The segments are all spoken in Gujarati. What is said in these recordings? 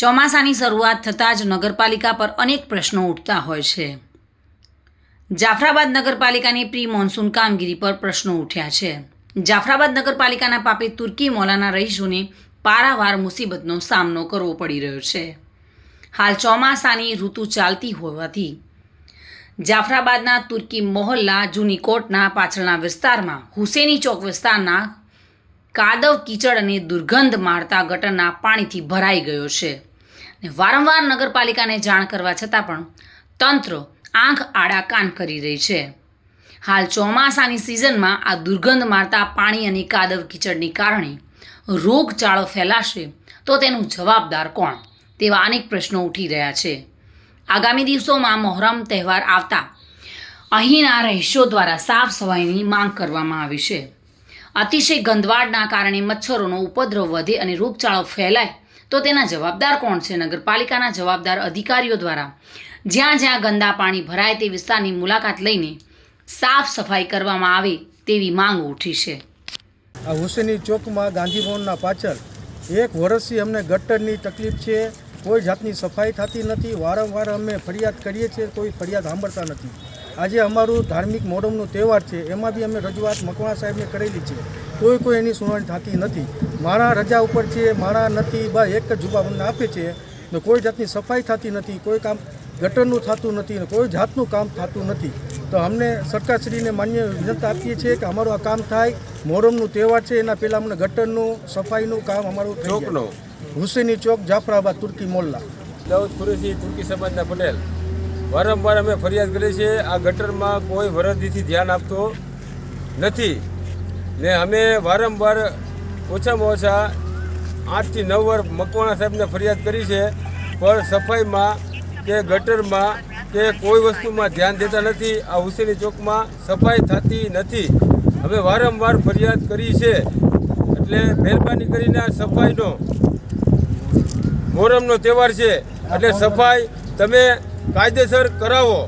ચોમાસાની શરૂઆત થતાં જ નગરપાલિકા પર અનેક પ્રશ્નો ઉઠતા હોય છે। જાફરાબાદ નગરપાલિકાની પ્રી મોન્સૂન કામગીરી પર પ્રશ્નો ઉઠ્યા છે। જાફરાબાદ નગરપાલિકાના પાપે તુર્કી મોહલ્લાના રહીશોને પારાવાર મુસીબતનો સામનો કરવો પડી રહ્યો છે। હાલ ચોમાસાની ઋતુ ચાલતી હોવાથી જાફરાબાદના તુર્કી મોહલ્લા જૂની કોર્ટના પાછળના વિસ્તારમાં હુસેની ચોક વિસ્તારના કાદવ કીચડ અને દુર્ગંધ મારતા ગટરના પાણીથી ભરાઈ ગયો છે। વારંવાર નગરપાલિકાને જાણ કરવા છતાં પણ તંત્ર આંખ આડા કાન કરી રહી છે। હાલ ચોમાસાની સિઝનમાં આ દુર્ગંધ મારતા પાણી અને કાદવ કીચડને કારણે રોગચાળો ફેલાશે તો તેનું જવાબદાર કોણ તેવા અનેક પ્રશ્નો ઉઠી રહ્યા છે। આગામી દિવસોમાં મોહરમ તહેવાર આવતા અહીંના રહીશો દ્વારા સાફ સફાઈની માંગ કરવામાં આવી છે। અતિશય ગંદવાડના કારણે મચ્છરોનો ઉપદ્રવ વધે અને રોગચાળો ફેલાય તો તેના જવાબદાર કોણ છે? નગરપાલિકાના જવાબદાર અધિકારીઓ દ્વારા જ્યાં જ્યાં ગંદા પાણી ભરાય તે વિસ્તારની મુલાકાત લઈને સાફ સફાઈ કરવામાં આવે તેવી માંગ ઉઠી છે। આ હુસેની ચોકમાં ગાંધી ભવનના પાછળ એક વર્ષથી અમને ગટરની તકલીફ છે। કોઈ જાતની સફાઈ થતી નથી। વારંવાર અમે ફરિયાદ કરીએ છીએ, કોઈ ફરિયાદ સાંભળતા નથી। આજે અમારું ધાર્મિક મોહરમનો તહેવાર છે, એમાં બી અમે રજૂઆત મકવાણા સાહેબને કરેલી છે, તોય કોઈ એની સુનાવણી થતી નથી। મારા રજા ઉપર છે, મારા નથી, બસ એક જ જુબાબ અમને આપે છે ને કોઈ જાતની સફાઈ થતી નથી, કોઈ કામ ગટરનું થતું નથી ને કોઈ જાતનું કામ થતું નથી। તો અમને સરકારશ્રીને માન્ય વિનંતી આપીએ છીએ કે અમારું આ કામ થાય। મોહરમનું તહેવાર છે, એના પહેલાં અમને ગટરનું સફાઈનું કામ અમારું થઈ જાય। હુસેની ચોક, જાફરાબાદ, તુર્કી મોહલ્લા। દાઉદ કુરેશી, તુર્કી સમાજના પટેલ। વારંવાર અમે ફરિયાદ કરીએ છીએ, આ ગટરમાં કોઈ વરદીથી ધ્યાન આપતો નથી ને અમે વારંવાર ઓછામાં ઓછા 8 થી 9 વાર મકવાણા સાહેબને ફરિયાદ કરી છે, પણ સફાઈમાં કે ગટરમાં કે કોઈ વસ્તુમાં ધ્યાન દેતા નથી। આ હુસેની ચોકમાં સફાઈ થતી નથી। અમે વારંવાર ફરિયાદ કરી છે, એટલે મહેરબાની કરીને આ સફાઈનો મોહરમનો તહેવાર છે એટલે સફાઈ તમે કાયદેસર કરાવો।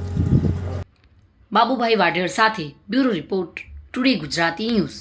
બાબુભાઈ વાઢેર સાથે bureau report, today Gujarati news.